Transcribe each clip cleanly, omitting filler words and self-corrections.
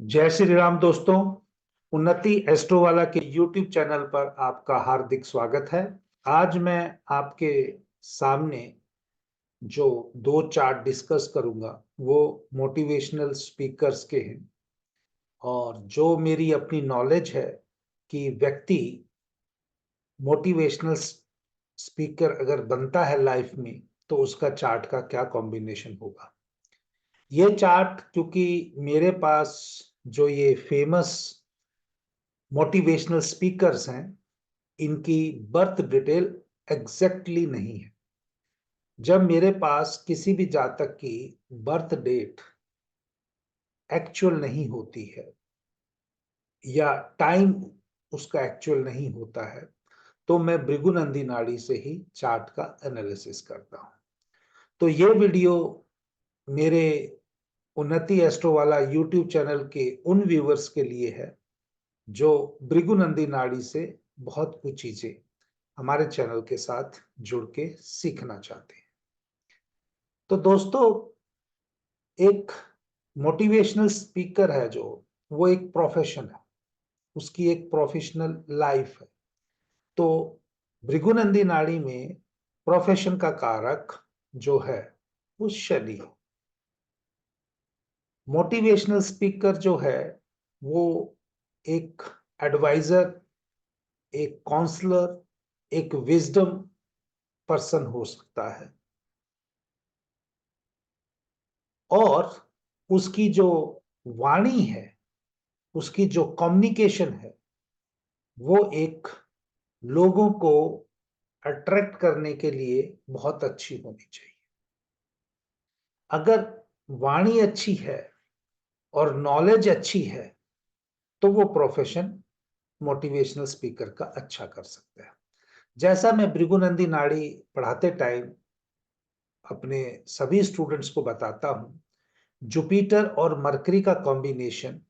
जय श्री राम दोस्तों। उन्नति एस्ट्रोवाला के YouTube चैनल पर आपका हार्दिक स्वागत है। आज मैं आपके सामने जो दो चार्ट डिस्कस करूंगा वो मोटिवेशनल स्पीकर्स के हैं। और जो मेरी अपनी नॉलेज है कि व्यक्ति मोटिवेशनल स्पीकर अगर बनता है लाइफ में तो उसका चार्ट का क्या कॉम्बिनेशन होगा। ये चार्ट क्योंकि मेरे पास जो ये फेमस मोटिवेशनल स्पीकर्स हैं इनकी बर्थ डिटेल एग्जैक्टली नहीं है। जब मेरे पास किसी भी जातक की बर्थ डेट एक्चुअल नहीं होती है या टाइम उसका एक्चुअल नहीं होता है तो मैं भृगुनंदी नाड़ी से ही चार्ट का एनालिसिस करता हूं। तो ये वीडियो मेरे उन्नति एस्ट्रोवाला यूट्यूब चैनल के उन व्यूवर्स के लिए है जो भृगुनंदी नाड़ी से बहुत कुछ चीजें हमारे चैनल के साथ जुड़ के सीखना चाहते हैं। तो दोस्तों, एक मोटिवेशनल स्पीकर है जो वो एक प्रोफेशन है, उसकी एक प्रोफेशनल लाइफ है। तो भृगुनंदी नाड़ी में प्रोफेशन का कारक जो है वो शनि है। मोटिवेशनल स्पीकर जो है वो एक एडवाइजर, एक काउंसलर, एक विजडम पर्सन हो सकता है। और उसकी जो वाणी है, उसकी जो कम्युनिकेशन है वो एक लोगों को अट्रैक्ट करने के लिए बहुत अच्छी होनी चाहिए। अगर वाणी अच्छी है और नॉलेज अच्छी है तो वो प्रोफेशन मोटिवेशनल स्पीकर का अच्छा कर सकता है। जैसा मैं भृगुनंदी नाड़ी पढ़ाते टाइम अपने सभी स्टूडेंट्स को बताता हूं, जुपिटर और मरकरी का कॉम्बिनेशन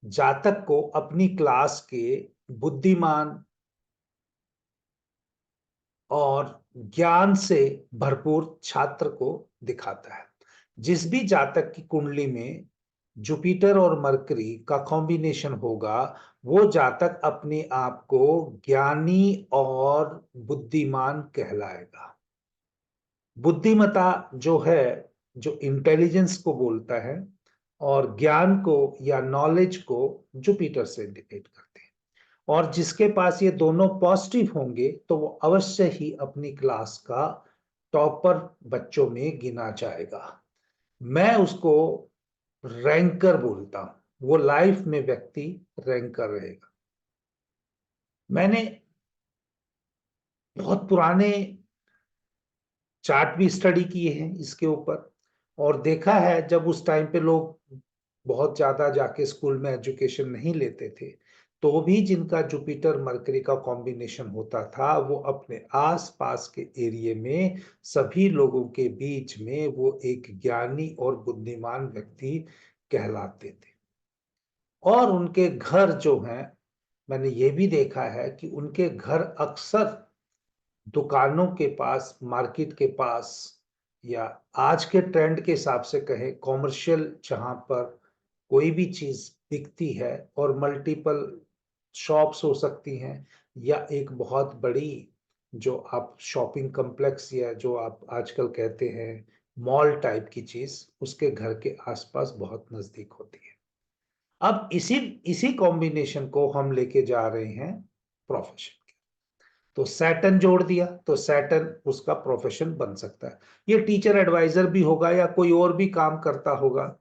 जातक को अपनी क्लास के बुद्धिमान और ज्ञान से भरपूर छात्र को दिखाता है। जिस भी जातक की कुंडली में जुपिटर और मरकरी का कॉम्बिनेशन होगा वो जातक अपने आप को ज्ञानी और बुद्धिमान कहलाएगा। बुद्धिमता जो है, जो इंटेलिजेंस को बोलता है, और ज्ञान को या नॉलेज को जुपिटर से इंडिकेट करते हैं। और जिसके पास ये दोनों पॉजिटिव होंगे तो वो अवश्य ही अपनी क्लास का टॉपर बच्चों में गिना जाएगा। मैं उसको रैंकर बोलता हूं। वो लाइफ में व्यक्ति रैंकर रहेगा। मैंने बहुत पुराने चार्ट भी स्टडी किए हैं इसके ऊपर और देखा है जब उस टाइम पे लोग बहुत ज्यादा जाके स्कूल में एजुकेशन नहीं लेते थे तो भी जिनका जुपिटर मरकरी का कॉम्बिनेशन होता था वो अपने आसपास के एरिया में सभी लोगों के बीच में वो एक ज्ञानी और बुद्धिमान व्यक्ति कहलाते थे। और उनके घर जो हैं, मैंने ये भी देखा है कि उनके घर अक्सर दुकानों के पास, मार्केट के पास, या आज के ट्रेंड के हिसाब से कहें कॉमर्शियल, जहां पर कोई भी चीज बिकती है और मल्टीपल शॉप्स हो सकती हैं या एक बहुत बड़ी जो आप शॉपिंग कॉम्प्लेक्स या जो आप आजकल कहते हैं मॉल टाइप की चीज उसके घर के आसपास बहुत नजदीक होती है। अब इसी इसी कॉम्बिनेशन को हम लेके जा रहे हैं प्रोफेशन। तो सैटर्न जोड़ दिया तो सैटर्न उसका प्रोफेशन बन सकता है। ये टीचर एडवाइजर भी होगा या कोई और भी काम करता होगा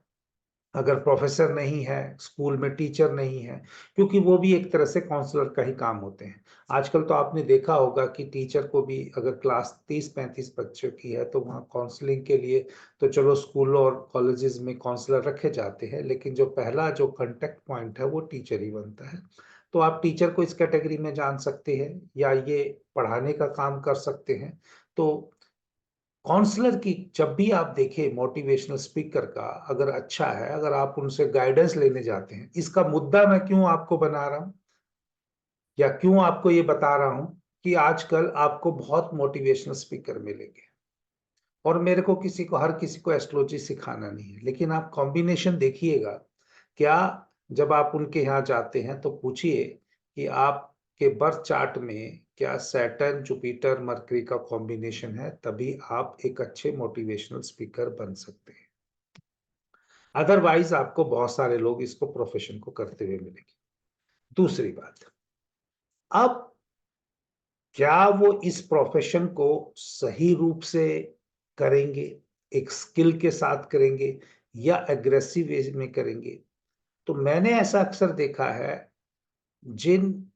अगर प्रोफेसर नहीं है, स्कूल में टीचर नहीं है, क्योंकि वो भी एक तरह से काउंसलर का ही काम होते हैं। आजकल तो आपने देखा होगा कि टीचर को भी अगर क्लास 30-35 बच्चों की है तो वहाँ काउंसलिंग के लिए तो चलो स्कूल और कॉलेजेस में काउंसलर रखे जाते हैं, लेकिन जो पहला जो कांटेक्ट पॉइंट है वो टीचर ही बनता है। तो आप टीचर को इस कैटेगरी में जान सकते हैं या ये पढ़ाने का काम कर सकते हैं। तो काउंसलर की जब भी आप देखें मोटिवेशनल स्पीकर का अगर अच्छा है, अगर आप उनसे गाइडेंस लेने जाते हैं, इसका मुद्दा मैं क्यों आपको बना रहा हूं या क्यों आपको ये बता रहा हूं कि आजकल आपको बहुत मोटिवेशनल स्पीकर मिलेंगे। और मेरे को किसी को, हर किसी को एस्ट्रोलॉजी सिखाना नहीं है, लेकिन आप कॉम्बिनेशन देखिएगा। क्या जब आप उनके यहाँ जाते हैं तो पूछिए कि आपके बर्थ चार्ट में क्या सैटर्न, जुपिटर, मरकरी का कॉम्बिनेशन है, तभी आप एक अच्छे मोटिवेशनल स्पीकर बन सकते हैं। अदरवाइज आपको बहुत सारे लोग इसको प्रोफेशन को करते हुए मिलेंगे। दूसरी बात, अब क्या वो इस प्रोफेशन को सही रूप से करेंगे, एक स्किल के साथ करेंगे या एग्रेसिव वे में करेंगे? तो मैंने ऐसा अक्सर देखा है, जिन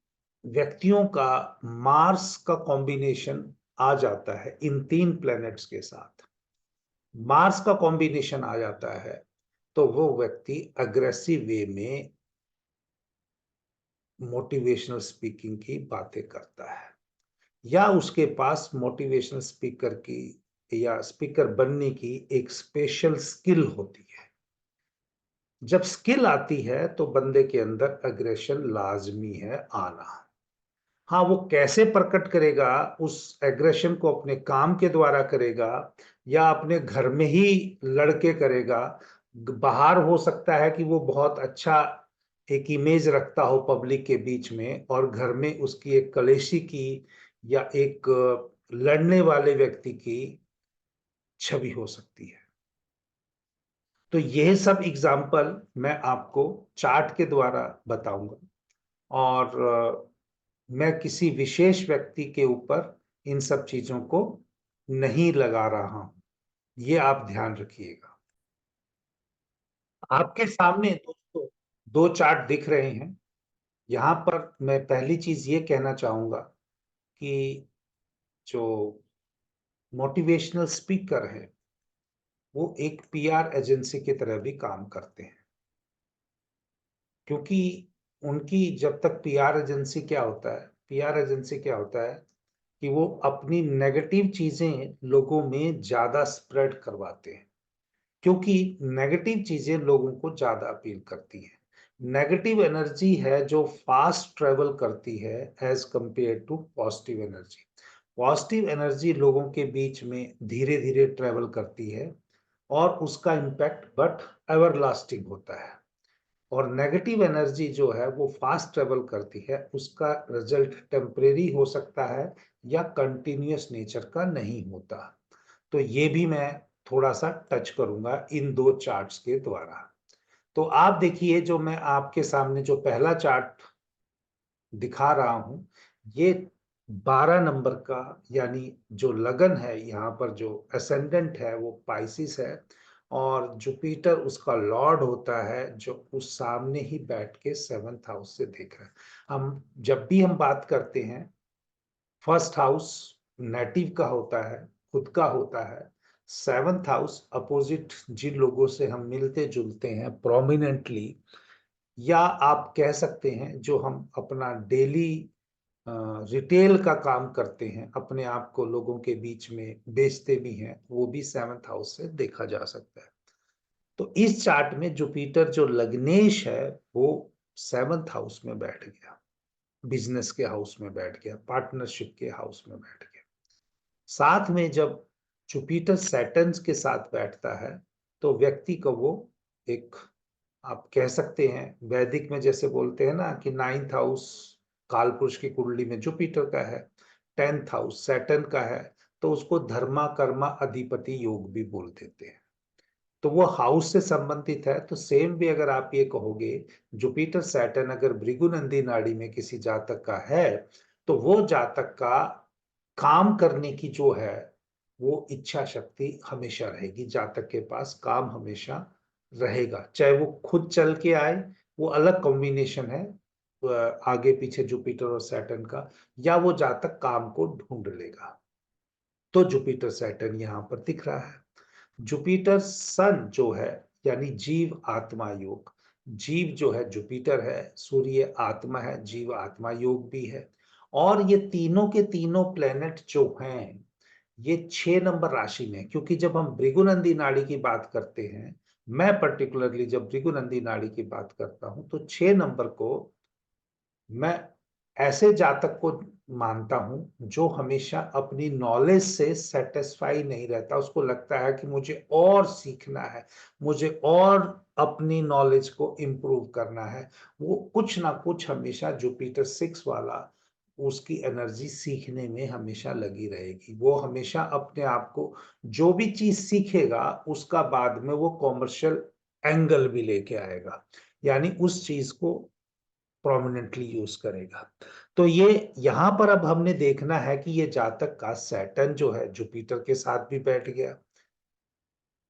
व्यक्तियों का मार्स का कॉम्बिनेशन आ जाता है इन 3 प्लैनेट्स के साथ, मार्स का कॉम्बिनेशन आ जाता है, तो वो व्यक्ति एग्रेसिव वे में मोटिवेशनल स्पीकिंग की बातें करता है, या उसके पास मोटिवेशनल स्पीकर की या स्पीकर बनने की एक स्पेशल स्किल होती है। जब स्किल आती है तो बंदे के अंदर एग्रेशन लाजमी है आना। हाँ, वो कैसे प्रकट करेगा, उस एग्रेशन को अपने काम के द्वारा करेगा या अपने घर में ही लड़के करेगा। बाहर हो सकता है कि वो बहुत अच्छा एक इमेज रखता हो पब्लिक के बीच में, और घर में उसकी एक कलेशी की या एक लड़ने वाले व्यक्ति की छवि हो सकती है। तो यह सब एग्जाम्पल मैं आपको चार्ट के द्वारा बताऊंगा, और मैं किसी विशेष व्यक्ति के ऊपर इन सब चीजों को नहीं लगा रहा हूं, ये आप ध्यान रखिएगा। आपके सामने दोस्तों 2 चार्ट दिख रहे हैं। यहाँ पर मैं पहली चीज ये कहना चाहूंगा कि जो मोटिवेशनल स्पीकर है, वो एक पीआर एजेंसी की तरह भी काम करते हैं। क्योंकि उनकी जब तक पीआर एजेंसी क्या होता है, पीआर एजेंसी क्या होता है कि वो अपनी नेगेटिव चीजें लोगों में ज्यादा स्प्रेड करवाते हैं, क्योंकि नेगेटिव चीजें लोगों को ज्यादा अपील करती हैं। नेगेटिव एनर्जी है जो फास्ट ट्रेवल करती है as compare to positive energy. Positive energy लोगों के बीच में धीरे धीरे ट्रेवल करती है और उसका इम्पैक्ट बट एवरलास्टिंग होता है, और नेगेटिव एनर्जी जो है वो फास्ट ट्रेवल करती है, उसका रिजल्ट टेम्परेरी हो सकता है या कंटिन्यूअस नेचर का नहीं होता। तो ये भी मैं थोड़ा सा टच करूंगा इन 2 चार्ट्स के द्वारा। तो आप देखिए, जो मैं आपके सामने जो पहला चार्ट दिखा रहा हूं, ये 12 नंबर का, यानी जो लगन है यहाँ पर, जो असेंडेंट है वो पाइसिस है, और जुपिटर उसका लॉर्ड होता है, जो उस सामने ही बैठ के 7th हाउस से देख रहा है। हम जब भी हम बात करते हैं, फर्स्ट हाउस नेटिव का होता है, खुद का होता है। 7th हाउस अपोजिट जिन लोगों से हम मिलते जुलते हैं प्रोमिनेंटली, या आप कह सकते हैं जो हम अपना डेली रिटेल का काम करते हैं, अपने आप को लोगों के बीच में बेचते भी हैं, वो भी 7th हाउस से देखा जा सकता है। तो इस चार्ट में जुपिटर जो लग्नेश है, वो 7th हाउस में बैठ गया, बिजनेस के हाउस में बैठ गया, पार्टनरशिप के हाउस में बैठ गया। साथ में जब जुपिटर सैटर्न के साथ बैठता है, तो व्यक्ति को वो एक, आप कह सकते हैं वैदिक में जैसे बोलते हैं ना कि 9th हाउस कालपुरुष की कुंडली में जुपिटर का है, 10th हाउस सैटर्न का है, तो उसको धर्मा कर्मा अधिपति योग भी बोल देते हैं। तो वो हाउस से संबंधित है। तो सेम भी अगर आप ये कहोगे, जुपिटर सैटर्न अगर भृगुनंदी नाड़ी में किसी जातक का है, तो वो जातक का काम करने की जो है वो इच्छा शक्ति हमेशा रहेगी, जातक के पास काम हमेशा रहेगा, चाहे वो खुद चल के आए, वो अलग कॉम्बिनेशन है आगे पीछे जुपिटर और सैटर्न का, या वो जातक काम को ढूंढ लेगा। तो जुपिटर सैटर्न यहाँ पर दिख रहा है। जुपिटर सन जो है, यानी जीव आत्मा योग, जीव जो है जुपिटर है, सूर्य आत्मा है, जीव आत्मा योग भी है। और ये तीनों के तीनों प्लेनेट जो हैं, ये 6 नंबर राशि में, क्योंकि जब हम भृगुनंदी नाड़ी की बात करते हैं, मैं पर्टिकुलरली जब भृगुनंदी नाड़ी की बात करता हूं, तो 6 नंबर को मैं ऐसे जातक को मानता हूं जो हमेशा अपनी नॉलेज से सेटिस्फाई नहीं रहता, उसको लगता है कि मुझे और सीखना है, मुझे और अपनी नॉलेज को इम्प्रूव करना है, वो कुछ ना कुछ हमेशा जुपिटर 6 वाला उसकी एनर्जी सीखने में हमेशा लगी रहेगी। वो हमेशा अपने आप को जो भी चीज सीखेगा उसका बाद में वो कॉमर्शियल एंगल भी लेके आएगा, यानी उस चीज को प्रोमिनेंटली यूज करेगा। तो ये यहाँ पर अब हमने देखना है कि ये जातक का सैटर्न जो है जुपिटर के साथ भी बैठ गया,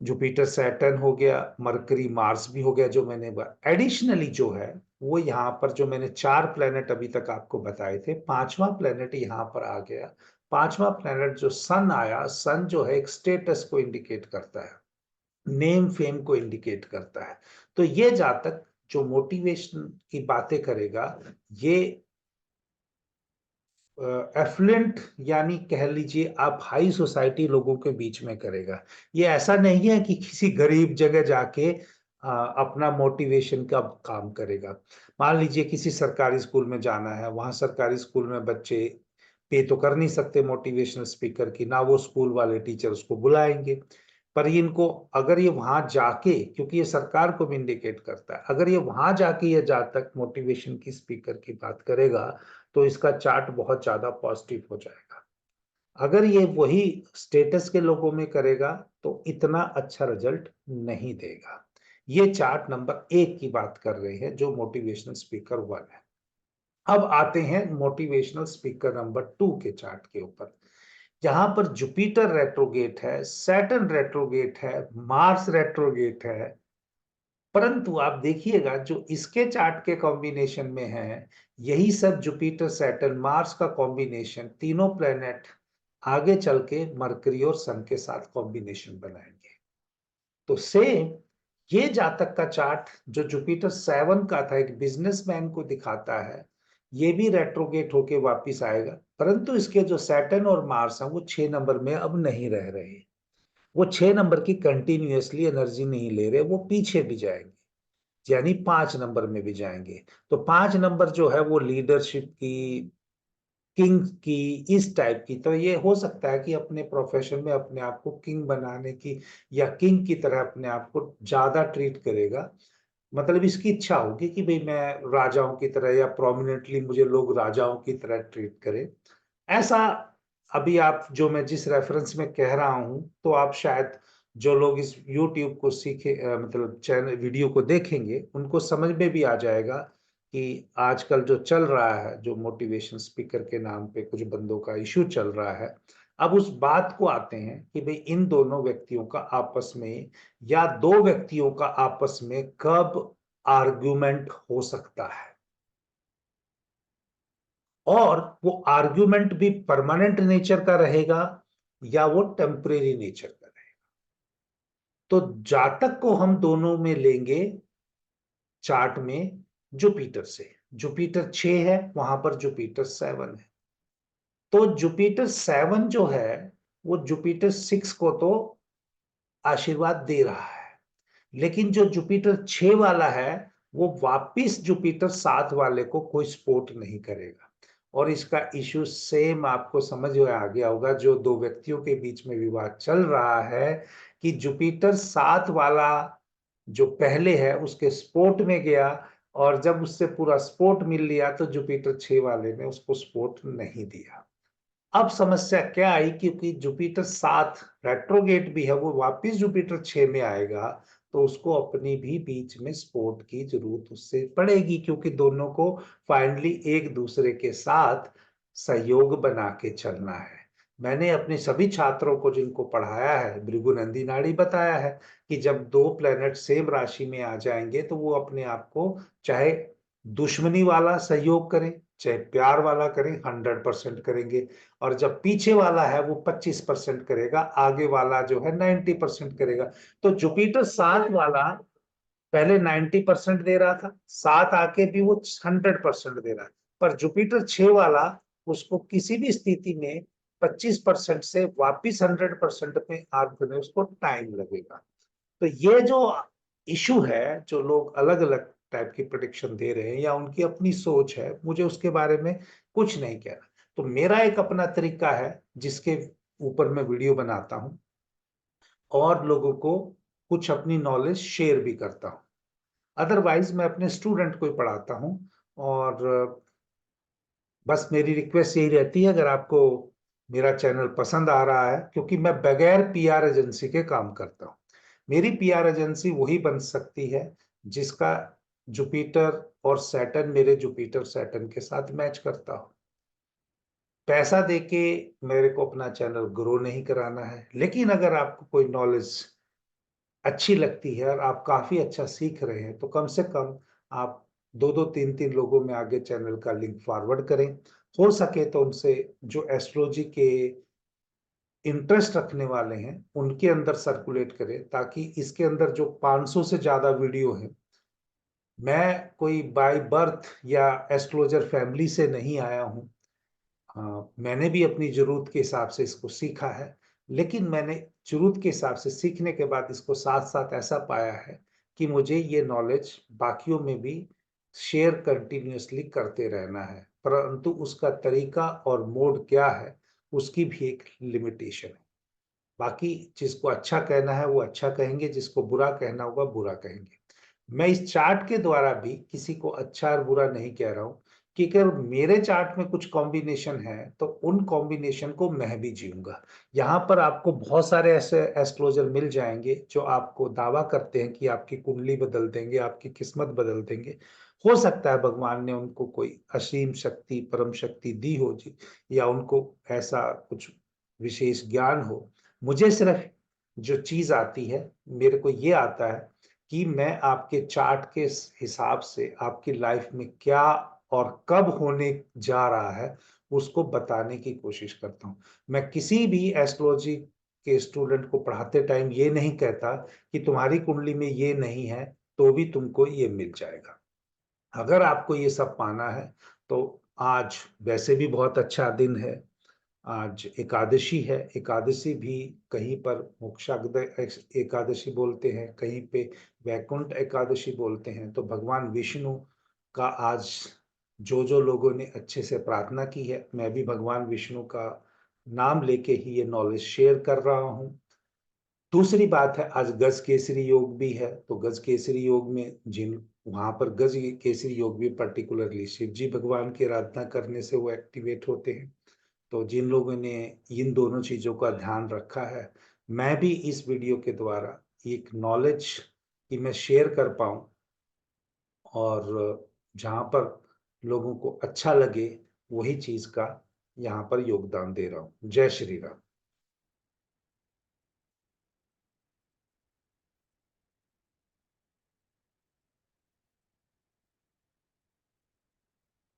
जुपिटर सैटर्न हो गया, मरकरी मार्स भी हो गया जो मैंने एडिशनली जो है वो यहाँ पर जो मैंने 4 प्लेनेट अभी तक आपको बताए थे, पांचवा प्लेनेट यहाँ पर आ गया। पांचवा प्लेनेट जो सन आया, सन जो है एक स्टेटस को इंडिकेट करता है, नेम फेम को इंडिकेट करता है। तो ये जातक जो मोटिवेशन की बातें करेगा, ये एफ्लुएंट यानी कह लीजिए आप हाई सोसाइटी लोगों के बीच में करेगा। ये ऐसा नहीं है कि किसी गरीब जगह जाके अपना मोटिवेशन का काम करेगा। मान लीजिए किसी सरकारी स्कूल में जाना है, वहां सरकारी स्कूल में बच्चे पे तो कर नहीं सकते मोटिवेशनल स्पीकर की, ना वो स्कूल वाले टीचर उसको बुलाएंगे। पर इनको अगर ये वहां जाके, क्योंकि ये सरकार को भी इंडिकेट करता है, अगर ये वहां जाके ये जहाँ तक मोटिवेशन की स्पीकर की बात करेगा तो इसका चार्ट बहुत ज्यादा पॉजिटिव हो जाएगा। अगर ये वही स्टेटस के लोगों में करेगा तो इतना अच्छा रिजल्ट नहीं देगा। ये चार्ट नंबर 1 की बात कर रहे हैं जो मोटिवेशनल स्पीकर 1 है। अब आते हैं मोटिवेशनल स्पीकर नंबर 2 के चार्ट के ऊपर। जहां पर जुपिटर रेट्रोगेट है, सैटर्न रेट्रोगेट है, मार्स रेट्रोगेट है, परंतु आप देखिएगा जो इसके चार्ट के कॉम्बिनेशन में है, यही सब जुपिटर सैटर्न मार्स का कॉम्बिनेशन, तीनों प्लेनेट आगे चल के मरकरी और सन के साथ कॉम्बिनेशन बनाएंगे। तो सेम ये जातक का चार्ट जो जुपिटर 7 का था, एक बिजनेसमैन को दिखाता है, ये भी रेट्रोगेट होके वापिस आएगा, परंतु इसके जो सैटर्न और मार्स हैं वो 6 नंबर में अब नहीं रह रहे। वो 6 नंबर की कंटिन्यूअसली एनर्जी नहीं ले रहे, वो पीछे भी जाएंगे, यानी 5 नंबर में भी जाएंगे। तो 5 नंबर जो है वो लीडरशिप की, किंग की, इस टाइप की। तो ये हो सकता है कि अपने प्रोफेशन में अपने आप को किंग बनाने की या किंग की तरह अपने आप को ज्यादा ट्रीट करेगा। मतलब इसकी इच्छा होगी कि भाई मैं राजाओं की तरह, या प्रोमिनेंटली मुझे लोग राजाओं की तरह ट्रीट करें, ऐसा। अभी आप जो मैं जिस रेफरेंस में कह रहा हूं, तो आप शायद जो लोग इस YouTube को सीखे मतलब चैनल वीडियो को देखेंगे उनको समझ में भी आ जाएगा कि आजकल जो चल रहा है, जो मोटिवेशन स्पीकर के नाम पे कुछ बंदों का इशू चल रहा है। अब उस बात को आते हैं कि भाई इन दोनों व्यक्तियों का आपस में, या दो व्यक्तियों का आपस में कब आर्ग्यूमेंट हो सकता है, और वो आर्ग्यूमेंट भी परमानेंट नेचर का रहेगा या वो टेम्परेरी नेचर का रहेगा। तो जातक को हम दोनों में लेंगे चार्ट में जुपिटर से। जुपिटर 6 है, वहां पर जुपिटर 7 है। तो जुपिटर 7 जो है वो जुपिटर 6 को तो आशीर्वाद दे रहा है, लेकिन जो जुपिटर 6 वाला है वो वापिस जुपिटर 7 वाले को कोई सपोर्ट नहीं करेगा। और इसका इश्यू सेम आपको समझ में आ गया होगा, जो दो व्यक्तियों के बीच में विवाद चल रहा है कि जुपिटर 7 वाला जो पहले है उसके सपोर्ट में गया, और जब उससे पूरा सपोर्ट मिल लिया तो जुपिटर 6 वाले ने उसको सपोर्ट नहीं दिया। अब समस्या क्या आई, क्योंकि जुपिटर 7 रेट्रोगेट भी है, वो वापिस जुपिटर 6 में आएगा, तो उसको अपनी भी बीच में सपोर्ट की जरूरत उससे पड़ेगी, क्योंकि दोनों को फाइनली एक दूसरे के साथ सहयोग बना के चलना है। मैंने अपने सभी छात्रों को जिनको पढ़ाया है भृगुनंदी नाड़ी बताया है कि जब दो प्लेनेट सेम राशि में आ जाएंगे तो वो अपने आप को चाहे दुश्मनी वाला सहयोग करें चाहे प्यार वाला करें, 100% करेंगे। और जब पीछे वाला है वो 25% करेगा, आगे वाला जो है 90% करेगा। तो जुपिटर 7 वाला पहले 90% दे रहा था, 7 आके भी वो 100% दे रहा है, पर जुपिटर 6 वाला उसको किसी भी स्थिति में 25% से वापिस 100% पे आने उसको टाइम लगेगा। तो ये जो इशू है, जो लोग अलग अलग टाइप की प्रेडिक्शन दे रहे हैं या उनकी अपनी सोच है, मुझे उसके बारे में कुछ नहीं कहना। तो मेरा एक अपना तरीका है जिसके ऊपर मैं वीडियो बनाता हूँ और लोगों को कुछ अपनी नॉलेज शेयर भी करता हूँ। अदरवाइज़ मैं अपने स्टूडेंट को ही पढ़ाता हूँ और बस मेरी रिक्वेस्ट यही रहती है, अगर आपको मेरा चैनल पसंद आ रहा है, क्योंकि मैं बगैर पीआर एजेंसी के काम करता हूँ। मेरी पीआर एजेंसी वही बन सकती है जिसका जुपिटर और सैटर्न मेरे जुपिटर सैटर्न के साथ मैच करता हो। पैसा देके मेरे को अपना चैनल ग्रो नहीं कराना है, लेकिन अगर आपको कोई नॉलेज अच्छी लगती है और आप काफ़ी अच्छा सीख रहे हैं, तो कम से कम आप 2-2 3-3 लोगों में आगे चैनल का लिंक फॉरवर्ड करें। हो सके तो उनसे जो एस्ट्रोलॉजी के इंटरेस्ट रखने वाले हैं, उनके अंदर सर्कुलेट करें, ताकि इसके अंदर जो 500 से ज़्यादा वीडियो हैं, मैं कोई बाय बर्थ या एस्ट्रोलॉजर फैमिली से नहीं आया हूँ। मैंने भी अपनी ज़रूरत के हिसाब से इसको सीखा है, लेकिन मैंने ज़रूरत के हिसाब से सीखने के बाद इसको साथ-साथ ऐसा पाया है कि मुझे ये नॉलेज बाकियों में भी शेयर कंटीन्यूअसली करते रहना है, परंतु उसका तरीका और मोड क्या है, उसकी भी एक लिमिटेशन है। बाकी जिसको अच्छा कहना है, वो अच्छा कहेंगे, जिसको बुरा कहना होगा, बुरा कहेंगे। मैं इस चार्ट के द्वारा भी किसी को अच्छा और बुरा नहीं कह रहा हूँ, कि अगर मेरे चार्ट में कुछ कॉम्बिनेशन है, तो उन कॉम्बिनेशन को मैं भी जीऊँगा। यहाँ पर आपको बहुत सारे ऐसे एस्ट्रोलॉजर मिल जाएँगे, जो आपको दावा करते हैं कि आपकी कुंडली बदल देंगे, आपकी किस्मत बदल देंगे। हो सकता है भगवान ने उनको कोई असीम शक्ति, परम शक्ति दी हो जी, या उनको ऐसा कुछ विशेष ज्ञान हो। मुझे सिर्फ़ जो चीज़ आती है, मेरे को ये आता है कि मैं आपके चार्ट के हिसाब से आपकी लाइफ में क्या और कब होने जा रहा है, उसको बताने की कोशिश करता हूँ। मैं किसी भी एस्ट्रोलॉजी के स्टूडेंट को पढ़ाते टाइम ये नहीं कहता कि तुम्हारी कुंडली में ये नहीं है, तो भी तुमको ये मिल जाएगा। अगर आपको ये सब पाना है, तो आज वैसे भी बहुत अच्छा दिन है। आज एकादशी है, एकादशी भी कहीं पर मोक्षाग्द एकादशी बोलते हैं, कहीं पे वैकुंठ एकादशी बोलते हैं। तो भगवान विष्णु का आज जो लोगों ने अच्छे से प्रार्थना की है, मैं भी भगवान विष्णु का नाम लेके ही ये नॉलेज शेयर कर रहा हूँ। दूसरी बात है, आज गज केसरी योग भी है, तो गज केसरी योग में जिन वहाँ पर गज केसरी योग भी पर्टिकुलरली शिव जी भगवान की आराधना करने से वो एक्टिवेट होते हैं। तो जिन लोगों ने इन दोनों चीज़ों का ध्यान रखा है, मैं भी इस वीडियो के द्वारा एक नॉलेज कि मैं शेयर कर पाऊँ और जहाँ पर लोगों को अच्छा लगे, वही चीज़ का यहाँ पर योगदान दे रहा हूँ। जय श्री राम।